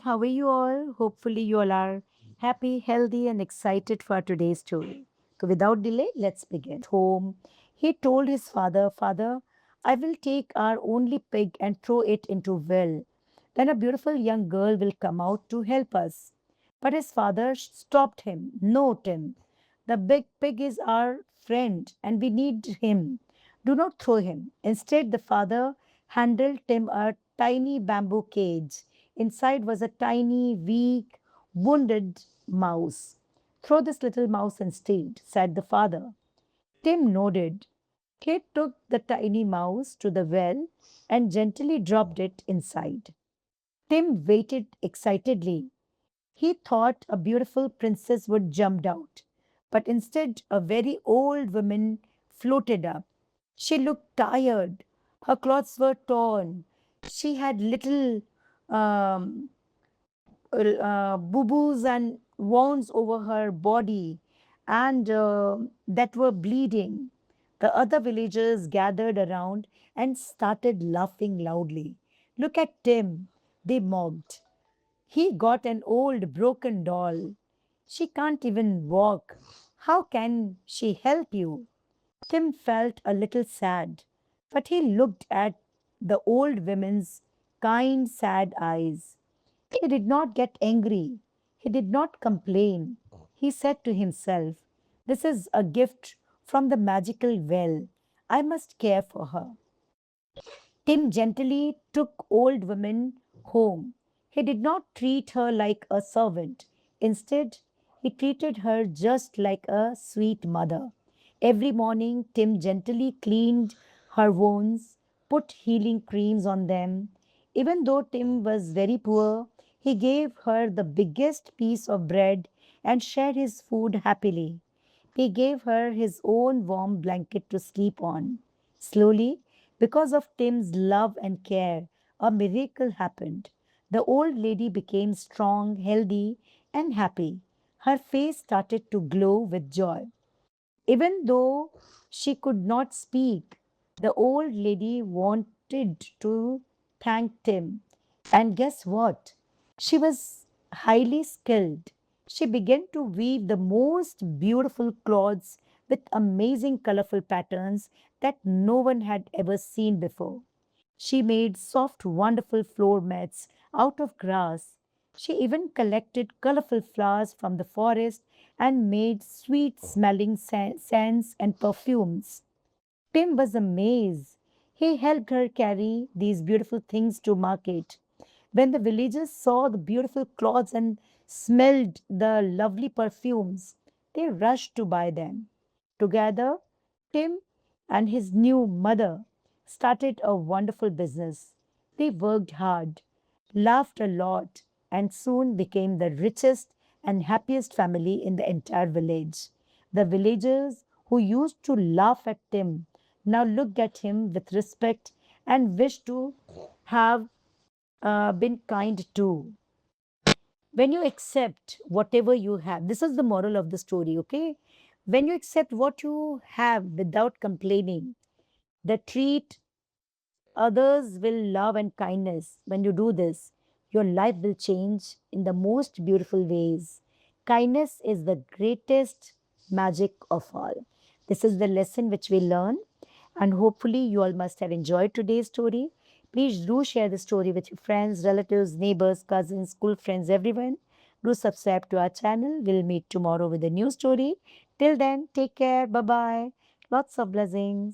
How are you all? Hopefully, you all are happy, healthy, and excited for today's story. So, without delay, let's begin. Home, he told his father, Father, I will take our only pig and throw it into well. Then a beautiful young girl will come out to help us. But his father stopped him. No, Tim. The big pig is our friend and we need him. Do not throw him. Instead, the father handed Tim a tiny bamboo cage. Inside was a tiny, weak, wounded mouse. Throw this little mouse instead, said the father. Tim nodded. He took the tiny mouse to the well and gently dropped it inside. Tim waited excitedly. He thought a beautiful princess would jump out, but instead, a very old woman floated up. She looked tired. Her clothes were torn. She had little um, boo-boos and wounds over her body and that were bleeding. The other villagers gathered around and started laughing loudly. Look at Tim, they mocked. He got an old broken doll. She can't even walk. How can she help you? Tim felt a little sad, but he looked at the old woman's kind, sad eyes. He did not get angry. He did not complain. He said to himself, this is a gift from the magical well. I must care for her. Tim gently took old woman home. He did not treat her like a servant. Instead, he treated her just like a sweet mother. Every morning, Tim gently cleaned her wounds, put healing creams on them. Even though Tim was very poor, he gave her the biggest piece of bread and shared his food happily. He gave her his own warm blanket to sleep on. Slowly, because of Tim's love and care, a miracle happened. The old lady became strong, healthy, and happy. Her face started to glow with joy. Even though she could not speak, the old lady wanted to thank Tim. And guess what? She was highly skilled. She began to weave the most beautiful clothes with amazing colorful patterns that no one had ever seen before. She made soft, wonderful floor mats out of grass. She even collected colorful flowers from the forest and made sweet smelling scents and perfumes. Tim was amazed. He helped her carry these beautiful things to market. When the villagers saw the beautiful clothes and smelled the lovely perfumes, they rushed to buy them. Together, Tim and his new mother started a wonderful business. They worked hard, laughed a lot, and soon became the richest and happiest family in the entire village. The villagers who used to laugh at Tim now looked at him with respect and wished to have been kind too. When you accept whatever you have, this is the moral of the story, okay? When you accept what you have without complaining, the treat others will love and kindness. When you do this, your life will change in the most beautiful ways. Kindness is the greatest magic of all. This is the lesson which we learn, and hopefully, you all must have enjoyed today's story. Please do share the story with your friends, relatives, neighbors, cousins, school friends, everyone. Do subscribe to our channel. We'll meet tomorrow with a new story. Till then, take care. Bye bye. Lots of blessings.